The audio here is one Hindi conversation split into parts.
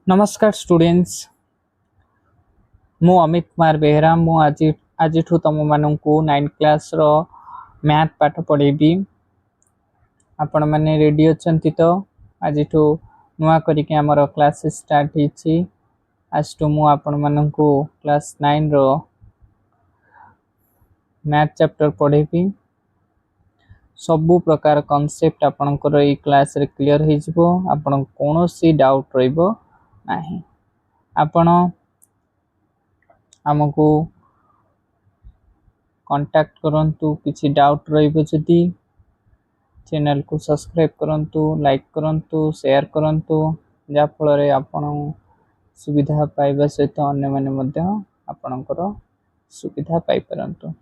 नमस्कार स्टूडेंट्स मु अमित कुमार बेहरा मु आज तुम मानू 9 क्लास रो मैथ पाठ पढ़ेबी आपण माने रेडी अछंती तो आज नुआ करिके हमर क्लास स्टार्ट हिची आज मु आपण मानू क्लास 9 रो मैथ चैप्टर पढ़ेबी सबु प्रकार कांसेप्ट आपनकर ए क्लास रे क्लियर हे जिवो आपण कोनोसी डाउट रहइबो नाही आपण हमको कांटेक्ट करंतु किछि डाउट रहइबो जदी चैनल को सब्सक्राइब करंतु लाइक करंतु शेयर करंतु जा फल रे आपण सुविधा पाइबा सहित अन्य माने मध्ये आपणकर सुविधा पाई परंतु।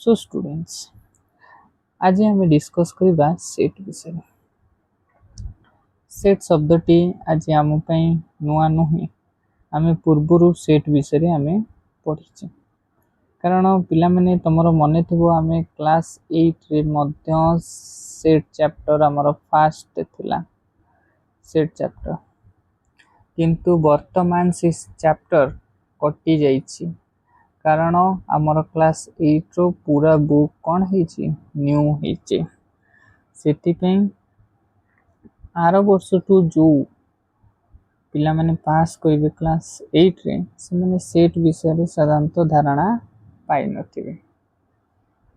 सो स्टूडेंट्स आज हम डिस्कस करबा सेट विषय। सेट शब्दटी आज आम पई नुआ नुहे आम पूर्वरु सेट विषय आम पढ़ी कारण पिला माने तमरो मने थबो आम क्लास 8 रे मध्य सेट चैप्टर हमर फास्ट थिला सेट चैप्टर किंतु वर्तमान से चैप्टर कटि जाइछि कारण हमर क्लास 8 रो पूरा बुक कोन हेछि न्यू हेछि सेति पे आरो वर्ष टू जो पिला माने पास करिवे क्लास 8 रे से माने सेट विषय रे साधारणतः धारणा पाई नथिबे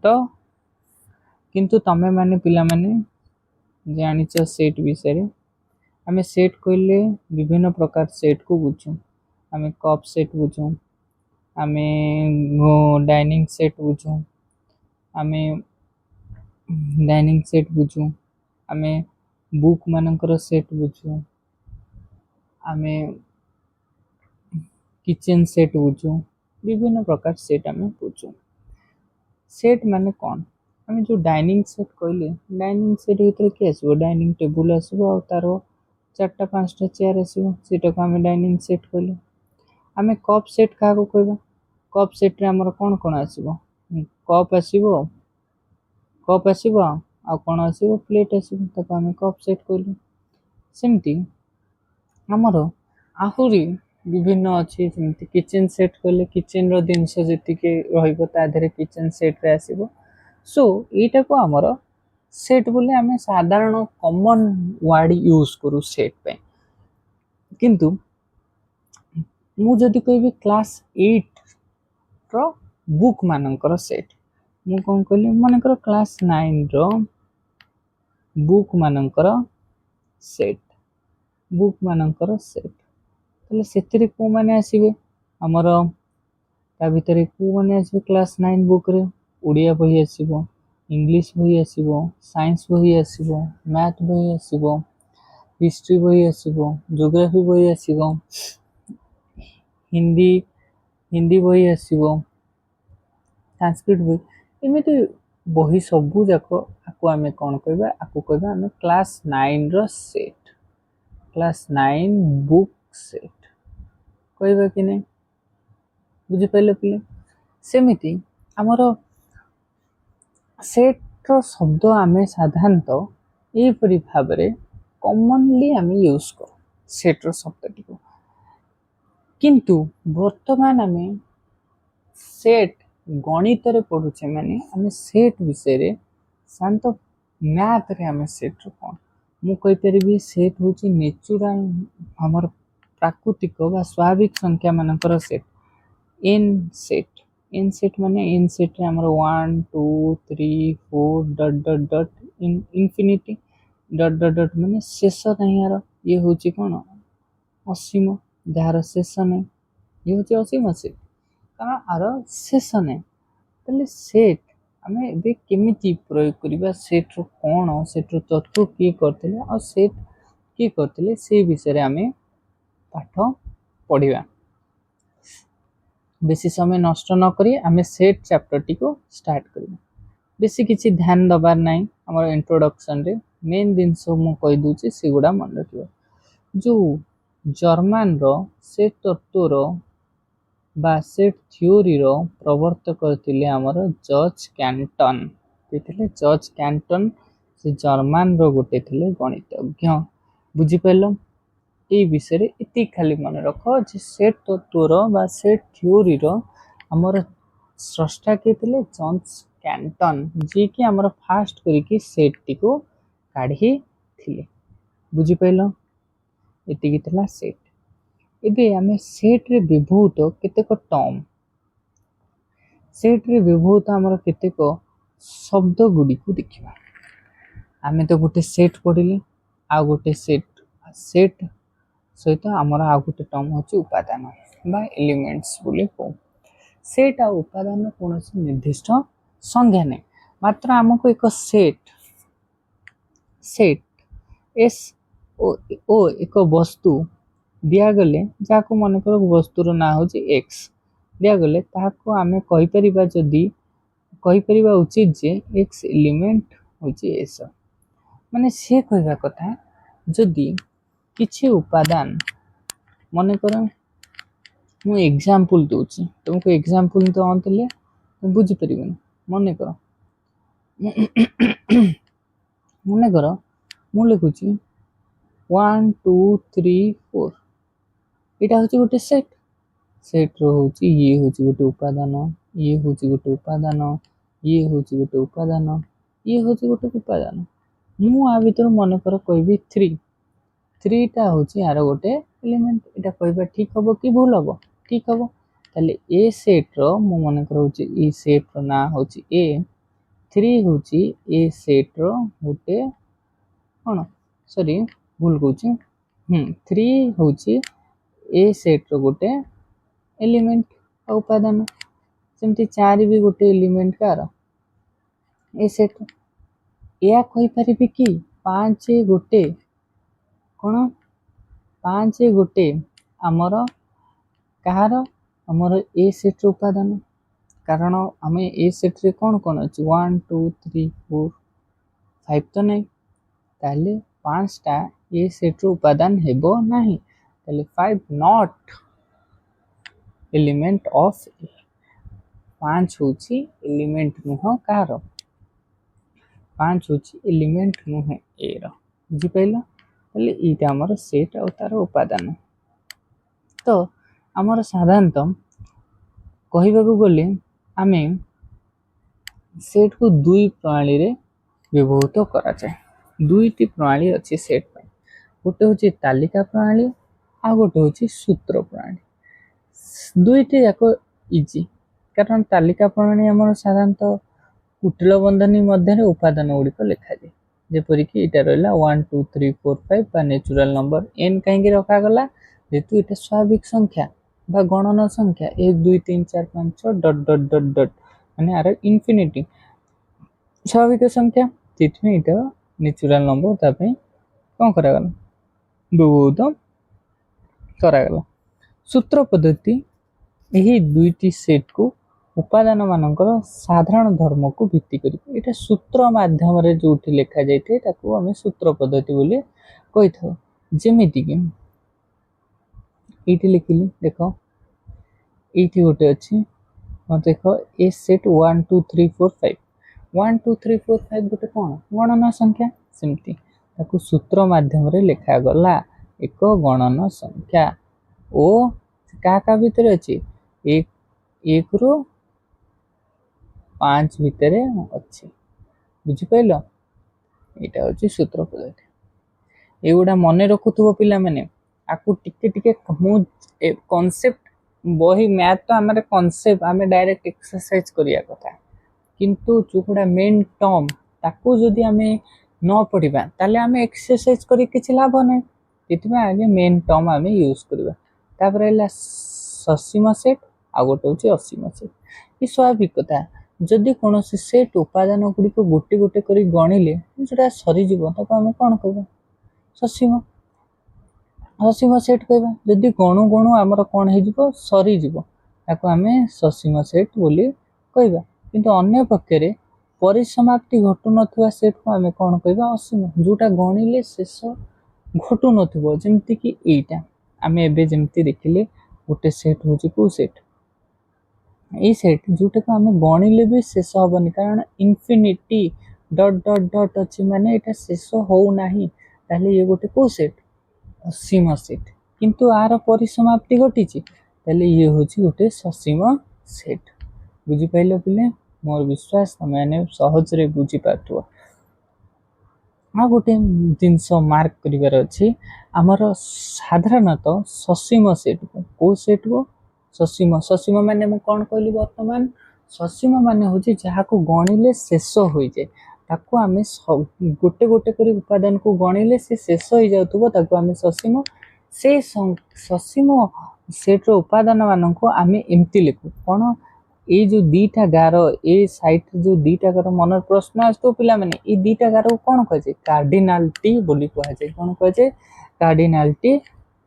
तो किंतु तमे माने पिला माने जानिछ सेट विषय रे आमे सेट कइले विभिन्न प्रकार सेट को बुझू आमे कप सेट बुझू आमे डाइनिंग सेट बुझू आमे डाइनिंग सेट बुझू आमे बुक मानकर सेट बुझू आमे किचन सेट बुझू विभिन्न प्रकार सेट आमे बुझू सेट माने कोन आमे जो डाइनिंग सेट कहले डाइनिंग सेट भीतर के आसीबो डाइनिंग टेबल आसीबो आ तारो चारटा पांचटा चेयर आसीबो सेटा को आमे डाइनिंग सेट कहले आमे कप सेट का को कहबा कप सेट रे हमर कोन कोन आसीबो कप आसीबो आ कोन आसीबो प्लेट आसीबो त आमे कप सेट कहले सेमती हमर आहुरी विभिन्न अछि जेमती किचन सेट कहले किचन रो दिनस जति के रहइबो ता धरे किचन सेट रे आसीबो सो एटा को हमर सेट बोले आमे साधारण कॉमन वर्ड यूज करू सेट पे किंतु मु जदी कहबी क्लास 8 रो बुक मानकर सेट मु कोन कहली मानकर क्लास 9 रो बुक मानकर सेट तले सेतिरे को माने आसीबे हमर ता भितरे को माने आसीबे क्लास 9 बुक रे ओडिया बही आसीबो इंग्लिश बही आसीबो साइंस बही आसीबो मैथ बही आसीबो हिस्ट्री बही आसीबो ज्योग्राफी बही आसीबो हिंदी बही आसीबो संस्कृत बही एमिति बही सबु जाको आको आमे कोन कहबा आको कहबा आमे क्लास 9 रो सेट क्लास 9 बुक सेट कहबा कि नै बुझि पइले पिले सेमिति हमर सेट रो शब्द आमे साधारणतः ए परि भाबरे कॉमनली आमे यूज कर सेट रो शब्द टिको किंतु वर्तमान आमे सेट गणित रे पढुचे माने आमे सेट विषय रे शांत मैथ रे आमे सेट रो कोन मु कहि परबी सेट होची नेचुरल हमर प्राकृतिक बा स्वाभाविक संख्या मानकर सेट एन सेट माने एन सेट रे हमर 1 2 3 4 dot dot dot infinity dot माने शेष नहीं यार ये होची कोन असीम जहार शेष नहीं ये होची असीम सेट कारण आर शेष नहीं तले सेट आमे बे केमिति प्रयोग करिबा सेट रो कोन सेट रो तत्व की करथिले और सेट की करथिले से विषय रे आमे पाठ पढिबा बेसी समय नष्ट न करी आमे सेट चैप्टर टी को स्टार्ट करिबा बेसी किछि ध्यान दबार नै हमर इंट्रोडक्शन रे मेन दिन सो मु कहि दूची सिगुडा मन रखिबो जो जर्मन रो सेट तत्व रो बा सेट थ्योरी रो प्रवर्तक करथिले हमर जॉर्ज कैंटन केथिले जॉर्ज कैंटन से जर्मन रो गोटे थिले गणितज्ञ बुझि पइलो এই विषय ये खाली मन रख जे सेट तत्वर बा सेट थ्योरी आमर स्रष्टा किए थे जॉन स्कैंटन जी कि आमर फास्ट करके सेट टी को काढ़ी थिले बुझिपाइल एतिकी थिला सेट एबे आमे सेट रे विभूत केतेक टर्म सेट रे विभूत आमर केतेक शब्द गुडी को देखिबा आमे तो गोटे सेट पढ़िले आ गोटे सेट सेट सहित आमर आ गोटे टर्म होची उपादान बा एलिमेंट्स बोली को सेट आ उपादान कोनोसी निर्दिष्ट संज्ञा नै मात्र हमको एक सेट सेट एस ओ एक वस्तु दिया गले जाको मन कर वस्तुर ना होची एक्स दिया गले ताको आमे कहि परिबा जदी कहि परिबा उचित जे एक्स एलिमेंट होची एस माने से कहबा कथा जदी किछि उपादान मन कर मु एग्जांपल दोची तुमको एग्जांपल तो अंतले बुझी परिबन मन कर मन कर मु लिखुची 1 2 3 4 एटा होची गोटे सेट सेट रो होची ये होची गोटे उपादान ये होची गोटे उपादान ये होची गोटे उपादान ये होची गोटे उपादान मु आ भीतर मन कर कहबी 3 टा होची आरो गोटे एलिमेंट एटा कहबा ठीक हबो कि भूल हबो ठीक हबो ताले ए सेट रो मु मन कर होची ई सेट रो ना होची ए 3 होची ए सेट रो गोटे कोन सॉरी भूल कहूची 3 होची ए सेट रो गोटे एलिमेंट उपादान सेमती 4 भी गोटे एलिमेंट कार ए सेट या कहि परिबे कि 5 गोटे कोन 5 गोटे हमर कहार हमर ए सेट रो उपादान कारण हमें ए सेट रे कोन कोन अछि 1 2 3 4 5 तो नै ताले 5 टा ए सेट रो उपादान हेबो नाही ताले 5 नॉट एलिमेंट ऑफ ए 5 होची एलिमेंट नुह कार 5 होची एलिमेंट नुह ए रो बुझी पाइलो ताले इटा हमर सेट और तार उपादान तो हमर साधारणतः कहिबाकू गले आमे सेट को दुई प्रणाली रे विभक्त करा जाए दुईटी प्रणाली अच्छी सेट पे गोटे होची तालिका प्रणाली आ गोटे होची सूत्र प्रणाली दुईटी जाक इजी कारण तालिका प्रणाली हमर साधारणतः कुटिल बंधनी मध्य उपादान गुड़िक लिखा जाए जेपरिक इटा रहा 1 2 3 4 5 बा नेचुरल नंबर एन कहीं रखा गला जेतु इटा स्वाभाविक संख्या बा गणन संख्या 1 2 3 4 5 6 डट डट डट डट माने आर इन्फिनिटी स्वाभाविक संख्या तिथि इटा नेचुरल नंबर तापे कोन करा गला बहुत करा गला सूत्र पद्धति एही दुईटी सेट को उपादान मानकर साधारण धर्म को भित्ति करी एटा सूत्र माध्यम रे जोठी लिखा जाइते ताको हमें सूत्र पद्धति बोली कहि थाउ जेमिति कि एठी लिखिली देखो एठी गोटे अछि म देखो ए सेट 1 2 3 4 5 1 2 3 4 5 गोटे कोन गणना संख्या सेमती ताको सूत्र माध्यम रे लिखा गला एक गणना संख्या ओ का भीतर अछि एक एक रो 5 भीतर अछि बुझि पाइलो एटा होची सूत्र पद्धति एगुडा मने रखुथबो पिला माने आकु टिके टिके मु कांसेप्ट बही मैथ तो हमरे कांसेप्ट हमें डायरेक्ट एक्सरसाइज करिया कथा किंतु चुकुडा मेन टर्म ताकू जदी हमें न पढ़िबा ताले हमें एक्सरसाइज करी किछ लाभ नै एतबा आगे मेन टर्म हमें यूज करबा तापर हैला ससीम सेट आ गोटे होची असीम सेट ई स्वाभाविक कथा जदी कोनोसी सेट उपादान गुडी को गोटे गोटे करी गणिले जेटा सरी जीव ताको हमें कोन कहबा ससीम असीम सेट कहबा जदी गणु गणु हमर कोन हे जीवो सरी जीवो ताको हमें ससीम सेट बोली कहबा किंतु अन्य पक्षरे परिसमाप्ति घटु नथुवा सेट को हमें कोन कहबा असीम जोटा गणिले शेष घटु नथुबो जेमति कि एटा हमें एबे जेमति देखिले गोटे सेट होची को सेट ए सेट जोटा को हमें गणिले भी शेष होबनी कारण इन्फिनिटी डॉट डॉट डॉट अछि माने एटा शेष हो नाही ताले ये गोटे को सेट असीम सेट किंतु आर परिसमाप्ति घटी ये हूँ गोटे ससीम सेट बुझिपार पिले मोर विश्वास तुम सहजरे बुझीपार आ गोटे जिनस मार्क कर आमर साधारणतः ससीम सेट को सेट को ससीम ससीम माने मु कौन कहली बर्तमान ससीम माने हूँ जहाँ को गणिले शेष हो जाए ताको आमे गोटे गोटे कर उपादान को गणिले से शेष हो जाऊँ आमे ससीम से ससीम सेट्र उपादान मान को आमे एमती लिखु कौन ये जो दीटा गार ए साइट जो दीटा गार मन प्रश्न आसो पिला माने ये दीटा गार को कौन कहे कार्डिनालिटी बोली कहुए कौन कहुए कार्डिनालिटी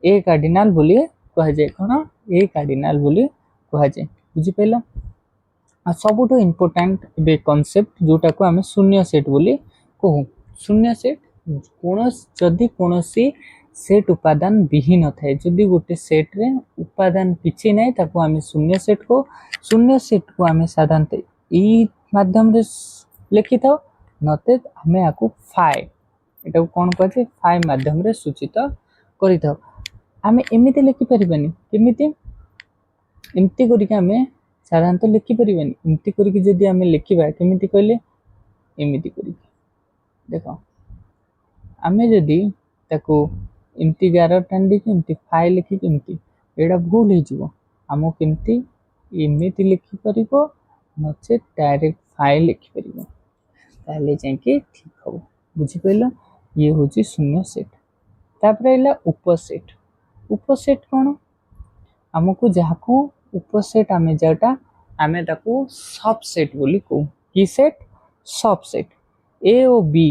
ए कार्डिनाल बोली कहुए कौन ए कार्डिनाल बोली कहुए बुझिपार सबुठ इम्पोर्टाट ए कनसेप्ट जोटा को आम शून्य सेट बोली कहूँ शून्य सेट कौन जदि कौन सेट उपादान विहीन थाए जदि गोटे सेट रे उपादान किसी ना ताको आम शून्य सेट को आम साधारणतः ई माध्यम रे लिखि था नते आम आपको फाइ एटा कौन कहे फाइ माध्यम रे सूचित करि था आम एमती लिखिपर केमिति एमती करके आम साधारणतः लिखिपर एमती करके जदि आम लिखा केमिति कहले एमती करके देख आम जदि ताको एमती गार टाणी एमती फाइ लिखिक एमती एटा भूल हो आम केमती एमती लिखिपर नचे डायरेक्ट फाइ लिखिपर ताले जाके ठीक हम बुझिपार ये हूँ शून्य सेट तापर है उपसेट उपसेट कौन आमको जहाँ को उपसेट आम जोटा आम ताको सबसेट बोली कहू कि सेट सबसेट ए और बी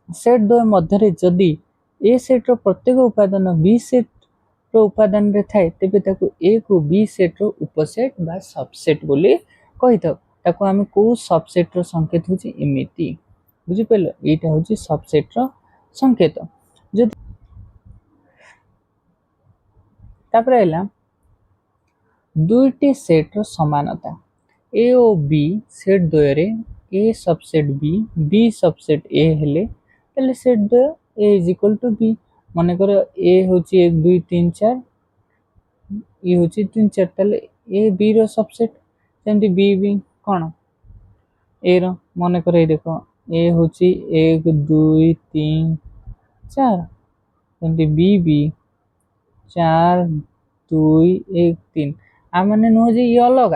सेट द्वय मध्य जदि ए सेट्र प्रत्येक उपादान बी सेट्र उपादान रे थाए तेबे ताको ए को बी सेट्र उपसेट बा सबसेट बोली कही था ताको आम को सबसेट्र संकेत हूँ एमती बुझिपार यहाँ हूँ सबसेट्र संकेत जदि तापर है दुईटी सेट्र समानता ए और बी सेट द्वय ए सबसेट बी सबसेट ए हेले ताले सेट द्वय ए इज इक्वल टू बी मन कर ए हूँ 1 2 3 4 ये हूँ 3 4 ताले ए बी रो सबसेट जमती बी कौन ए रो मन कर देख ए हूँ 1 2 3 4 जमती बी 4 2 1 3 आ माने नुह जे ये अलग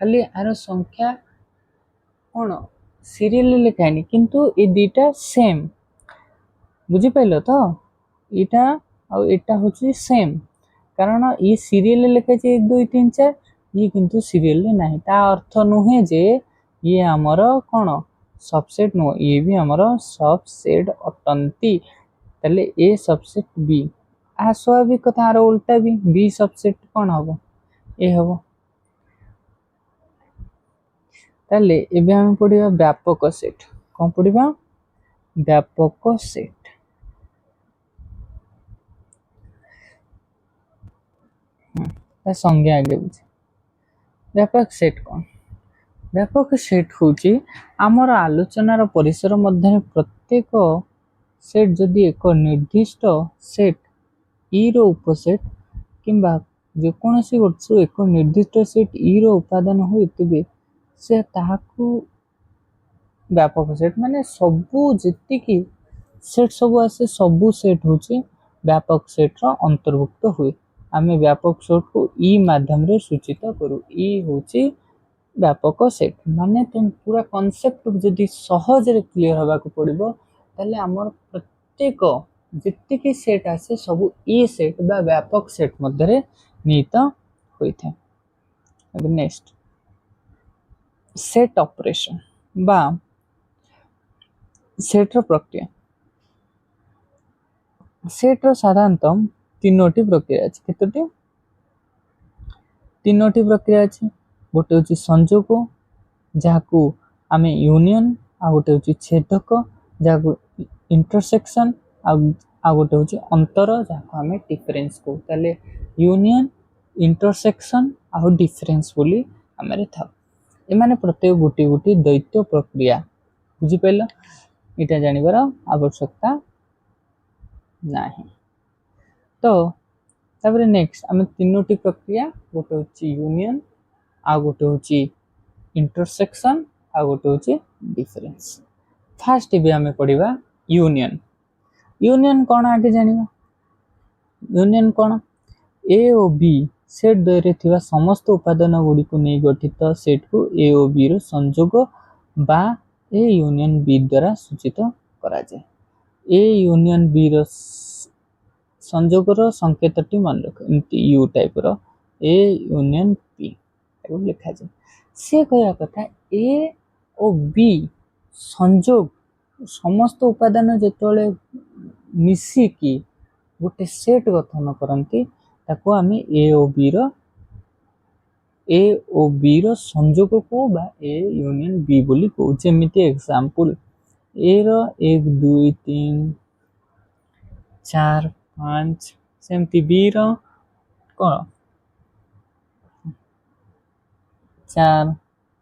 खाली आर संख्या कौन सीरियल लिखानी किंतु ये दीटा सेम बुझिपार तो यहाँ आटा हूँ सेम कारण ये सीरियल लिखा 1 2 3 4 ये किंतु सीरियल ना ता अर्थ नुहे जे ये आमर कौन सबसेट नुह ये भी आमर सबसेट अटंती ताले ए सबसेट बी आ स्वाभाविक कथा आर उल्टा भी बी सबसेट कौन हम ए हम ताले एबे हम पढ़िबा व्यापक सेट कौन पढ़िबा व्यापक सेट संज्ञा आगे बुझे व्यापक सेट कौन व्यापक सेट हूँ आमर आलोचनार परिसर मध्य प्रत्येक सेट जदि एक निर्दिष्ट सेट ई रो उपसेट किंबा जेकोसी गोटे एक निर्दिष्ट सेट ई रो उपादान हुए तेबे से ताहाकू व्यापक सेट माने सबू जेतिकी सेट सब आसे सबू सेट हूँ व्यापक सेट्र अंतर्भुक्त हुए आम व्यापक सेट को ई माध्यम रे सूचित करू ई हूँ व्यापक सेट माने तुम पूरा कॉन्सेप्ट जदि सहज रे क्लियर हवा को पड़िबो ताले हमर प्रत्येक जितकी सेट आसे सब ई सेट बा व्यापक सेट मध्य रे निहित होई था नेक्स्ट सेट ऑपरेशन बा सेट्र प्रक्रिया सेट्र साधारणतः तीनोटी प्रक्रिया अच्छे केतोटी तीनोटी प्रक्रिया अच्छे गोटे हूँ संजोग जहाँ को आम यूनियन आ गोटे हूँ छेदक जहाँ को इंटरसेक्शन आ गोटे हूँ अंतर जहाँ को आम डिफरेंस कहू ताले यूनियन इंटरसेक्शन आ डिफरेंस बोली आम था एमाने प्रत्येक गोटे गोटे द्वैत प्रक्रिया बुझिपार यहाँ जानवर आवश्यकता नहीं तो तापर नेक्स्ट आम तीनोटी प्रक्रिया गोटे हूँ यूनियन आ गोटे हूँ इंटरसेक्शन आ गोटे हूँ डिफरेंस। फास्ट भी आम पढ़ा यूनियन। यूनियन कौन आगे जानिबा। यूनियन कौन ए ओ बी सेट द्वय थिबा समस्त उपादान गुडी को नहीं गठित सेट को ए ओ बी रो संयोग बा ए यूनियन बी द्वारा सूचित करा जाए। ए यूनियन बी रो संयोग रो संकेतटी मन रख एमती यू टाइप रो ए यूनियन बी एबो लिखा जाए। से कहया कथा ए ओ बी संयोग समस्त उपादान जेतोले मिसी की गोटे सेट गठन करती ताको आमे ए ओ बी रो संयोग को बा ए यूनियन बी बोली को जेमिति एग्जांपल ए रो 1 2 3 4 5 सेमती बी रो कोन 4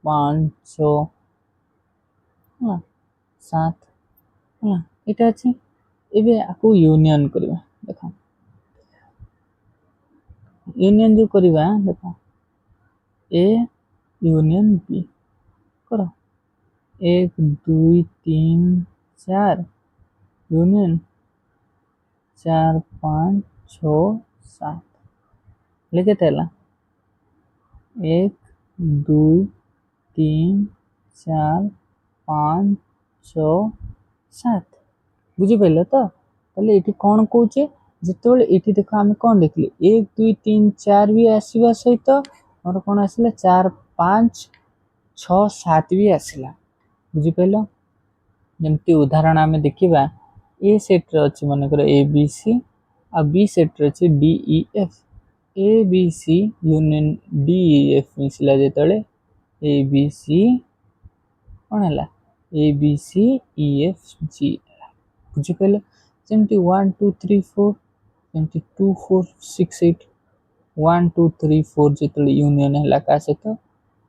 5 6 हाँ 7 हाँ एटा अछि। एबे आकु यूनियन करबा देखो यूनियन जो करबा देखो ए यूनियन बी करो 1 2 3 4 यूनियन 4 5 6 7 लिखे तेला 1 2 3 4 5 6 7 बुझी पाइल तो ताले एठी कोन कहूचे जेतोले एठी देखो आमे कोन देखली 1 2 3 4 भी आसीबा सहित और कोन आसीला 4 5 6 7 भी आसीला बुझी पाइल। जेमती उदाहरण आमे देखिबा ए सेट रे अछि माने कर ए बी सी आ बी सेट रे अछि D E F A B C union D E F मिसिला जेतले ए बी सी कोन हला A B C E F G बुझी पाइल। जेमती 1 2 3 4 जेमती 2 4 6 8 1 2 3 4 जेतले यूनियन हला का सहित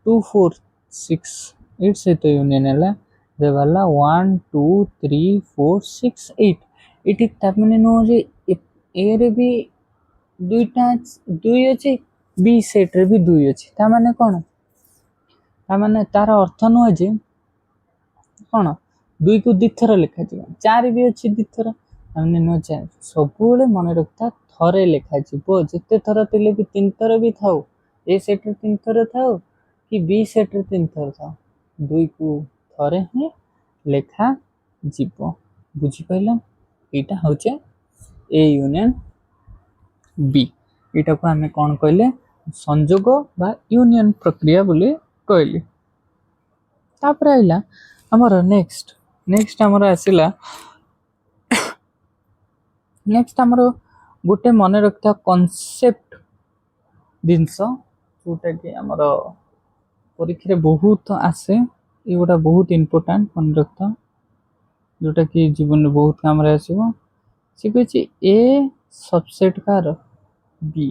2 4 6 8 सहित यूनियन हला जे वाला 1 2 3 4 6 8 इटी ताप माने नो जे ए रे भी दुईटा दुई अछि बी सेट रे भी दुई अछि ता माने कोन ता माने तार अर्थ नो जे कोन दुई को दिथर लिखा जिवो 4 भी अछि दिथर माने नो चार सबुले मन रखता थरे लिखा जिवो जते थर तिले भी तीन थर भी थाउ ए सेट रे तीन थर थाउ कि बी सेट रे तीन थर थाउ दुई को थरे ही लेखा जीवो बुझी पाइल। एटा होचे ए यूनियन बी एटा को हमें कोन कहले संयोग बा यूनियन प्रक्रिया बोली कहले। तापर आइला हमर नेक्स्ट हमर आसिला नेक्स्ट हमर गोटे मन रखता कांसेप्ट दिनस जोटा कि हमर परीक्षा रे बहुत आसे ए गोटा बहुत इंपोर्टेंट मन रखता जोटा कि जीवन में बहुत काम रे आसीबो से कहछि ए सबसेट कार बी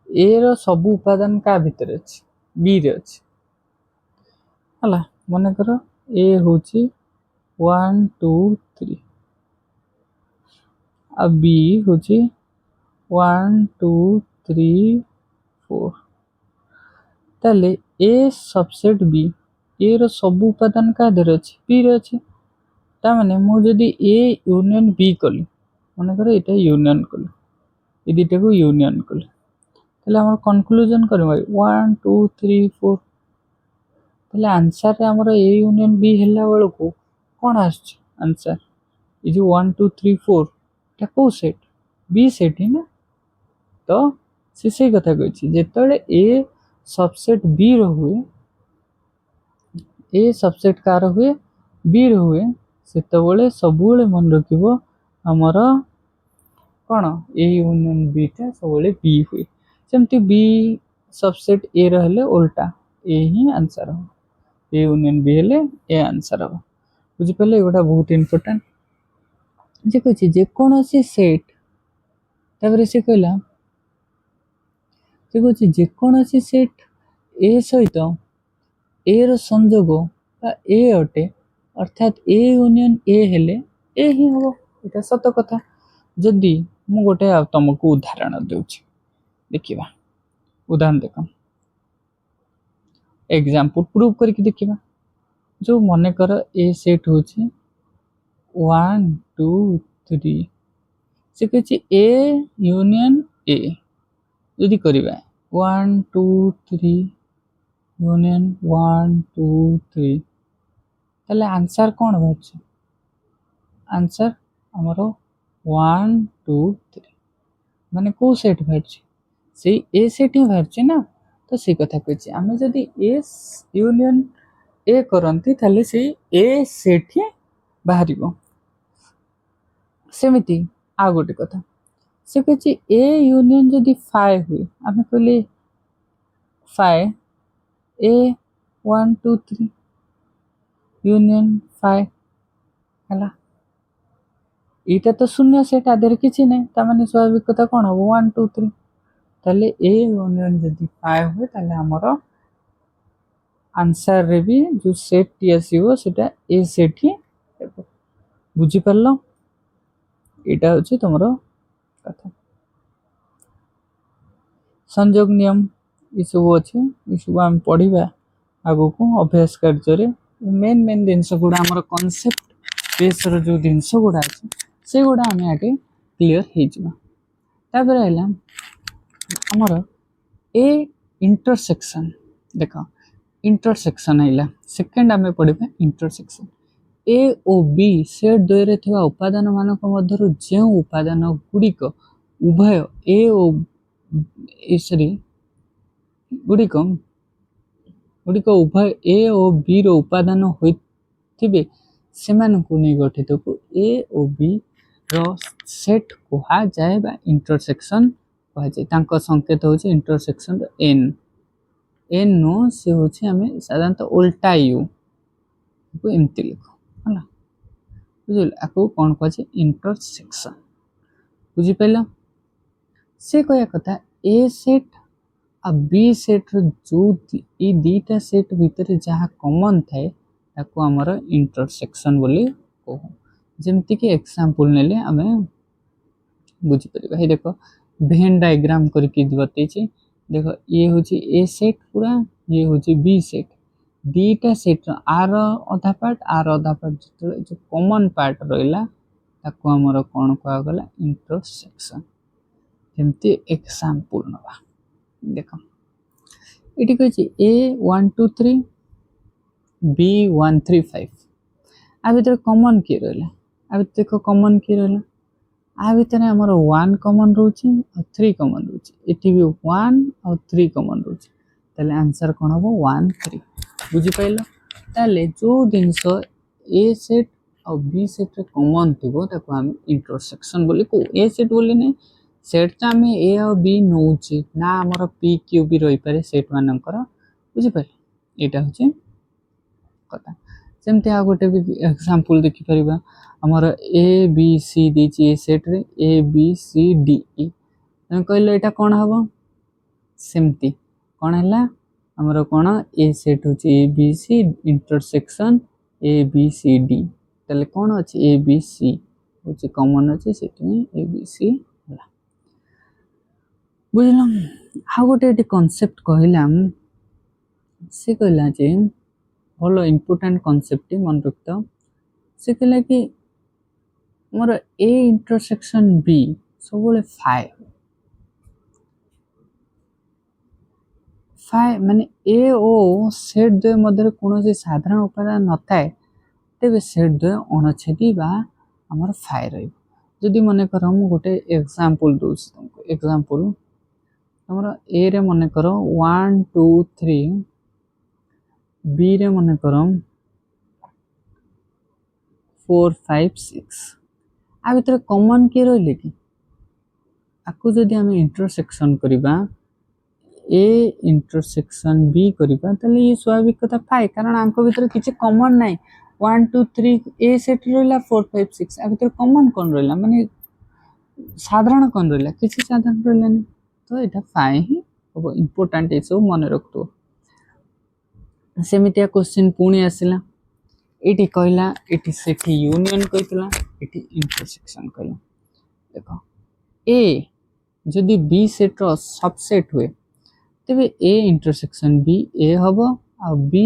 ए रो सब उपादान का भीतर अछि बी रे अछि हला मने करो ए होछि 1 2 3 आ बी होछि 1 2 3 4 ताले ए सबसेट बी ए रो सब उपादान का धरे अछि बी रे अछि ता माने मु जदी ए यूनियन बी कली मने करो एटा यूनियन कली ए दिटा को यूनियन कली ताले हमर कंक्लूजन करबा 1 2 3 4 ताले आंसर रे हमर ए यूनियन बी हेला बेल को कोन आछ आंसर ए जो 1 2 3 4 ता को सेट बी सेट ही ना तो से कथा कहै छी जेतले ए सबसेट बी रो हुए ए सबसेट कार हुए बी रो हुए सेतबेले सबुले मन रखिबो हमर कोन ए यूनियन बी ता सबुले बी हुए जेमति बी सबसेट ए रहले उल्टा ए ही आंसर हो ए यूनियन बी हेले ए आंसर हो बुझि पले एगोटा बहुत इंपोर्टेंट जे कहै छी जे कोनोसी सेट तापर से कहला जे कहै छी जे कोनोसी सेट ए सहित ए रो संयोग बा ए अटे अर्थात ए यूनियन ए हेले ए ही हो এটা ସତ କଥା। ଯଦି ମୁଁ ଗୋଟେ ତମକୁ ଉଦାହରଣ ଦେଉଛି, ଦେଖିବା ଉଦାହରଣ ଦେଖ, ଏକ୍ସାମ୍ପଲ ପ୍ରୁଭ୍ କରିକି ଦେଖିବା। ଯେଉଁ ମନେକର ଏ ସେଟ୍ ହେଉଛି 1 2 3, ସେ କହିଛି ଏ ୟୁନିୟନ ଏ। ଯଦି କରିବା 1 2 3 ୟୁନିୟନ 1 2 3, ତାହେଲେ ଆନ୍ସର କ'ଣ ବାହାରୁଛି? ଆନ୍ସର ଆମର 1 2 3, ମାନେ କେଉଁ ସେଟ୍ ବାହାରୁଛି? ସେଇ ଏ ସେଟ୍ ହିଁ ବାହାରୁଛି ନା। ତ ସେଇ କଥା କହିଛି, ଆମେ ଯଦି ଏ ୟୁନିୟନ ଏ କରନ୍ତି ତାହେଲେ ସେଇ ଏ ସେଟ୍ ହିଁ ବାହାରିବ। ସେମିତି ଆଉ ଗୋଟେ କଥା, ସେ କହିଛି ଏ ୟୁନିୟନ ଯଦି ଫାଇ ହୁଏ, ଆମେ କହିଲେ ଫାଇ ଏ 1 2 3 ୟୁନିୟନ ଫାଇ ହେଲା। ଏଇଟା ତ ଶୂନ୍ୟ ସେଟ୍, ତା ଦେହରେ କିଛି ନାହିଁ, ତାମାନେ ସ୍ୱାଭାବିକ କଥା କ'ଣ ହବ 1 2 3। ତାହେଲେ ଏ ୟୁନିୟନ ଯଦି ଫାଇ ହୁଏ ତାହେଲେ ଆମର ଆନ୍ସରରେ ବି ଯେଉଁ ସେଟ୍ଟି ଆସିବ ସେଟା ଏ ସେଟ୍ ହିଁ ହେବ। ବୁଝିପାରିଲ? ଏଇଟା ହେଉଛି ତୁମର କଥା। ସଂଯୋଗ ନିୟମ ଏସବୁ ଅଛି, ଏସବୁ ଆମେ ପଢ଼ିବା ଆଗକୁ ଅଭ୍ୟାସ କାର୍ଯ୍ୟରେ। ମେନ୍ ଜିନିଷ ଗୁଡ଼ା ଆମର କନସେପ୍ଟ ବେସ୍ର ଯେଉଁ ଜିନିଷ ଗୁଡ଼ା ଅଛି ସେଗୁଡ଼ା ଆମେ ଆଗେ କ୍ଲିଅର ହେଇଯିବା। ତାପରେ ହେଲା ଆମର ଏ ଇଣ୍ଟରସେକ୍ସନ୍। ଦେଖ ଇଣ୍ଟରସେକ୍ସନ୍ ହେଲା, ସେକେଣ୍ଡ ଆମେ ପଢ଼ିବା ଇଣ୍ଟରସେକ୍ସନ୍। ଏ ଓ ବି ସେଟ୍ ଦ୍ୱୟରେ ଥିବା ଉପାଦାନମାନଙ୍କ ମଧ୍ୟରୁ ଯେଉଁ ଉପାଦାନ ଗୁଡ଼ିକ ଉଭୟ ଏ ଓ ଗୁଡ଼ିକ ଉଭୟ ଏ ଓ ବିର ଉପାଦାନ ହୋଇଥିବେ ସେମାନଙ୍କୁ ନେଇ ଗଠିତକୁ ଏ ଓ ବି ର ସେଟ୍ କୁହାଯାଏ ବା ଇଣ୍ଟରସେକ୍ସନ୍ କୁହାଯାଏ। ତାଙ୍କ ସଂକେତ ହେଉଛି ଇଣ୍ଟରସେକ୍ସନ୍ର ଏନ୍। ଏନ୍ ନୁହଁ, ସେ ହେଉଛି ଆମେ ସାଧାରଣତଃ ଓଲଟା ୟୁ ଏମିତି ଲେଖୁ ହେଲା। ବୁଝିଲେ? ଆକୁ କ'ଣ କୁହାଯାଏ? ଇଣ୍ଟରସେକ୍ସନ୍। ବୁଝିପାରିଲ? ସେ କହିବା କଥା ଏ ସେଟ୍ ଆଉ ବି ସେଟ୍ର ଯେଉଁ ଏଇ ଦୁଇଟା ସେଟ୍ ଭିତରେ ଯାହା କମନ୍ ଥାଏ ତାକୁ ଆମର ଇଣ୍ଟରସେକ୍ସନ୍ ବୋଲି କହୁ। ଯେମିତିକି ଏକ୍ସାମ୍ପଲ୍ ନେଲେ ଆମେ ବୁଝିପାରିବା। ହେଇ ଦେଖ ଭେନ୍ ଡାଇଗ୍ରାମ କରିକି ବତେଇଛି। ଦେଖ ଇଏ ହେଉଛି ଏ ସେଟ୍ ପୁରା, ଇଏ ହେଉଛି ବି ସେଟ୍। ଦୁଇଟା ସେଟ୍ର ଆର ଅଧା ପାର୍ଟ ଆର ଅଧା ପାର୍ଟ ଯେତେବେଳେ ଯେଉଁ କମନ୍ ପାର୍ଟ ରହିଲା ତାକୁ ଆମର କ'ଣ କୁହାଗଲା? ଇଣ୍ଟରସେକ୍ସନ୍। ଯେମିତି ଏକ୍ସାମ୍ପଲ୍ ନେବା, ଦେଖ ଏଠି କହିଛି ଏ 1 2 3 ବି 1 3 5। ଆ ଭିତରେ କମନ୍ କିଏ ରହିଲା? ଆ ଭିତରେ ଦେଖ କମନ୍ କିଏ ରହିଲା? ଆ ଭିତରେ ଆମର 1 କମନ୍ ରହୁଛି ଆଉ 3 କମନ୍ ରହୁଛି। ଏଠି ବି 1 ଆଉ 3 କମନ୍ ରହୁଛି। ତାହେଲେ ଆନ୍ସର କ'ଣ ହେବ? 1 3। ବୁଝିପାରିଲ? ତାହେଲେ ଯେଉଁ ଜିନିଷ ଏ ସେଟ୍ ଆଉ ବି ସେଟ୍ରେ କମନ୍ ଥିବ ତାକୁ ଆମେ ଇଣ୍ଟରସେକ୍ସନ୍ ବୋଲି କହୁ। ଏ ସେଟ୍ ବୋଲି ନାହିଁ, ସେଟ୍ଟା ଆମେ ଏ ଆଉ ବି ନେଉଛେ ନା, ଆମର ପି କ୍ୟୁ ବି ରହିପାରେ ସେଟ୍ ମାନଙ୍କର। ବୁଝିପାରିଲେ? ଏଇଟା ହେଉଛି କଥା। ସେମିତି ଆଉ ଗୋଟେ ବି ଏକ୍ସାମ୍ପଲ୍ ଦେଖିପାରିବା। ଆମର ଏ ବି ସି ଦେଇଛି ଏ ସେଟ୍ରେ, ଏ ବି ସି ଡି ଇ। ତମେ କହିଲ ଏଇଟା କ'ଣ ହେବ? ସେମିତି କ'ଣ ହେଲା? ଆମର କ'ଣ ଏ ସେଟ୍ ହେଉଛି ଏ ବି ସି ଇଣ୍ଟରସେକ୍ସନ୍ ଏ ବି ସି ଡି। ତାହେଲେ କ'ଣ ଅଛି? ଏ ବି ସି ହେଉଛି କମନ୍ ଅଛି, ସେଥିପାଇଁ ଏ ବି ସି ହେଲା। ବୁଝିଲ? ଆଉ ଗୋଟେ ଏଠି କନସେପ୍ଟ କହିଲା, ସେ କହିଲା ଯେ ଭଲ ଇମ୍ପୋର୍ଟାଣ୍ଟ କନସେପ୍ଟ ମନେ ରଖିଥାଅ। ସେ କହିଲା କି ଆମର ଏ ଇଣ୍ଟରସେକ୍ସନ୍ ବି ସବୁବେଳେ ଫାଇ ମାନେ ଏ ଓ ସେଟ୍ ଦ୍ୱୟ ମଧ୍ୟରେ କୌଣସି ସାଧାରଣ ଉପାଦାନ ନଥାଏ ତେବେ ସେଟ୍ ଦ୍ୱୟ ଅଣଛେଦି ବା ଆମର ଫାଇ ରହିବ। ଯଦି ମନେକର ମୁଁ ଗୋଟେ ଏକ୍ସାମ୍ପଲ୍ ଦେଉଛି ତୁମକୁ, ଏକ୍ସାମ୍ପଲ୍ ଆମର ଏରେ ମନେକର 1 2 3, ବିରେ ମନେକର 4 5 6। ଆ ଭିତରେ କମନ୍ କିଏ ରହିଲେ କି? ଆକୁ ଯଦି ଆମେ ଇଣ୍ଟରସେକ୍ସନ୍ କରିବା, ଏ ଇଣ୍ଟରସେକ୍ସନ୍ ବି କରିବା, ତାହେଲେ ଇଏ ସ୍ୱାଭାବିକ କଥା ଫାଇ, କାରଣ ଆଙ୍କ ଭିତରେ କିଛି କମନ୍ ନାହିଁ। 1 2 3 ଏ ସେଟ୍ ରହିଲା, 4 5 6 ଆ ଭିତରେ କମନ୍ କ'ଣ ରହିଲା? ମାନେ ସାଧାରଣ କ'ଣ ରହିଲା? କିଛି ସାଧାରଣ ରହିଲାନି। ତ ଏଇଟା ଫାଇ ହିଁ ହେବ। ଇମ୍ପୋର୍ଟାଣ୍ଟ ଏସବୁ ମନେ ରଖୁଥିବ। ସେମିତିଆ କ୍ୱେଶ୍ଚିନ୍ ପୁଣି ଆସିଲା, एटी कहला एटी सेठी यूनियन कहला एटी इंटरसेक्शन कहला देखो ए जदि बी सेट रो सबसेट हुए तेबे ए इंटरसेक्शन बी ए हबो आ बी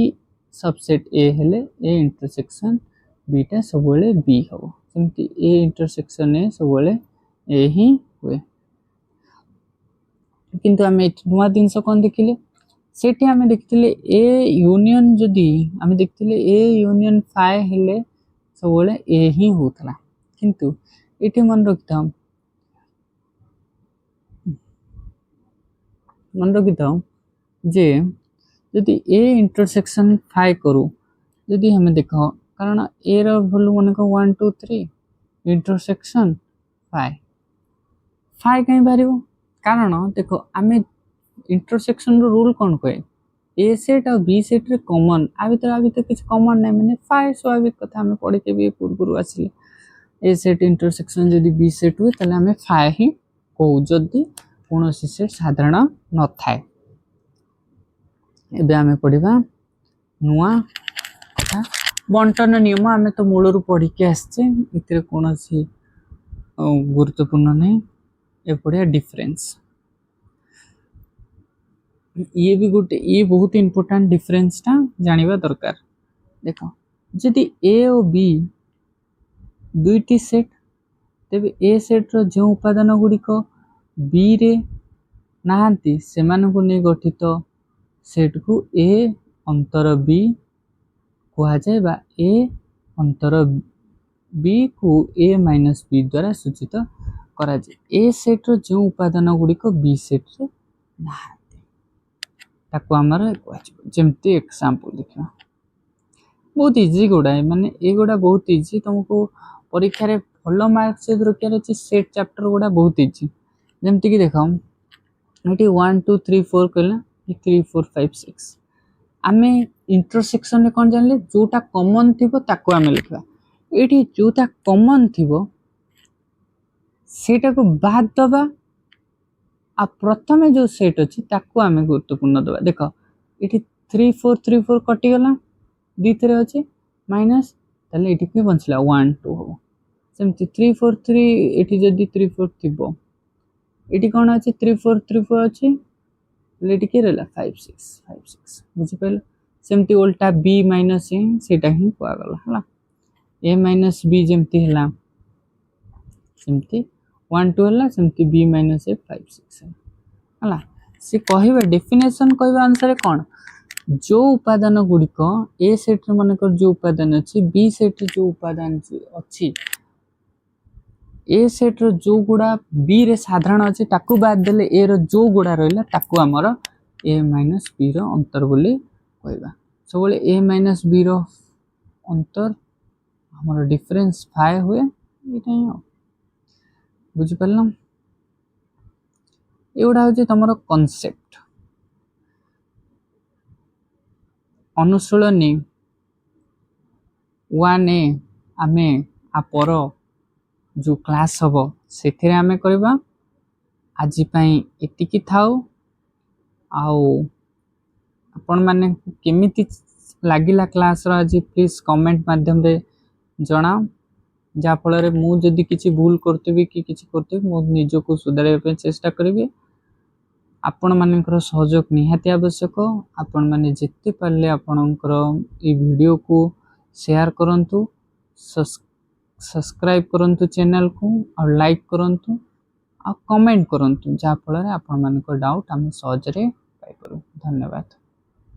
सबसेट ए हेले ए इंटरसेक्शन बीटा सब बेले बी हबो सेमती ए इंटरसेक्शन ए सब बेले ए ही हुए किंतु आमे नुआ जिनस कोन देखिले सेठी आमे देखिले ए यूनियन जदि आमे देखिले ए यूनियन फाइ हेले सब बेले ए ही होतला किंतु एठी मन रखिता जे जदि ए इंटरसेक्शन फाइ करू जदि हमें देखो कारण ए रो वैल्यू मन को 1 2 3 इंटरसेक्शन फाइ फाइ कहीं बारिबो कारण देखो आमे इंटरसेक्शन रो रूल कोन कहे ए सेट और बी सेट रे कॉमन आ भीतर किछ कॉमन नै माने फाइ स्वाभाविक कथा हमें पढ़ी के भी पूर्व आसी ए सेट इंटरसेक्शन जदि बी सेट हुए तले हमें फाइ ही कहू जदि कोनोसी सेट साधारण न थाए एबे हमें पढ़िबा नुआ कथा बंटन नियम आमे तो मूलरू पढ़ी के आछे इतरे कोनोसी गुरुत्वपूर्ण नै ए पढ़िया डिफरेंस ये भी गोटे ये बहुत इंपोर्टेंट डिफरेंस टा जानिबा दरकार देखो जदि ए और बी दुईटी सेट तेबे ए सेट रो जो उपादान गुडी को बी रे नाहांती सेमान को नै गठित सेट को ए अंतर बी कहा जाए बा ए अंतर बी को ए माइनस बी द्वारा सूचित करा जाए ए सेट रो जो उपादान गुडी को बी सेट रे नाहांती ताको हमर जेमती एग्जांपल देखा बहुत इजी गुडा माने ए गुडा बहुत इजी तुमको परीक्षा रे फॉलो मार्क से रखियार अछि सेट चैप्टर गुडा बहुत इजी जेमती कि देखो एटी 1 2 3 4 कहला 3 4 5 6 आमे इंटरसेक्शन में कोन जानले जोटा कॉमन थिबो ताको आमे लिखबा एटी जोटा कॉमन थिबो सेटा को बाद दबा आ प्रथमे जो सेट अछि ताको आमे गुरुत्वपूर्ण दबा देखो एटी 3 4 3 4 कटि गला दिथरे अछि माइनस तले एटी के बंचला 1 2 हो सेमती 3 4 3 एटी जदी 3 4 थिबो एटी कोन अछि 3 4 3 4 अछि लेटी के रहला 5 6 5 6 बुझि पइल सेमती उल्टा b माइनस a सेटा ही कोआ गला हला a माइनस b जेमती हला सेमती 1 2 हला सेमती b माइनस a 5 6 हला से कहिबा डेफिनेशन कहिबा अनुसार कोन जो उपादान गुडी को ए सेट रे माने कर जो उपादान अछि बी सेट रे जो उपादान अछि ए सेट रो जो गुडा बी रे साधारण अछि ताकू बाद देले ए रो जो गुडा रहला ताकू हमर ए माइनस बी रो अंतर बोली कहबा सब बोले ए माइनस बी रो अंतर हमर डिफरेंस फाइ हुए एटा ही बुझि पल्लम एउडा होजे तमरो कांसेप्ट अनुशीलनी 1a आमे आपर जो क्लास हबो सेथिरे आमे करबा आजि पई एतिकी थाउ आउ अपन माने केमिति लागिला क्लास रो आजि प्लीज कमेंट माध्यम रे जणाओ जा फल रे मु जदी किछि भूल करतेबी कि किछि करतेबी मु निजो को सुधारे पे चेष्टा करबी आपण मानकर सहयोग निहाती आवश्यक आपण माने जिते पारले आपणकर ई वीडियो को शेयर करंतु सब्सक्राइब करंतु चैनल को और लाइक करंतु और कमेंट करंतु जा फल रे आपण मानकर डाउट हम सहज रे पाई करू धन्यवाद।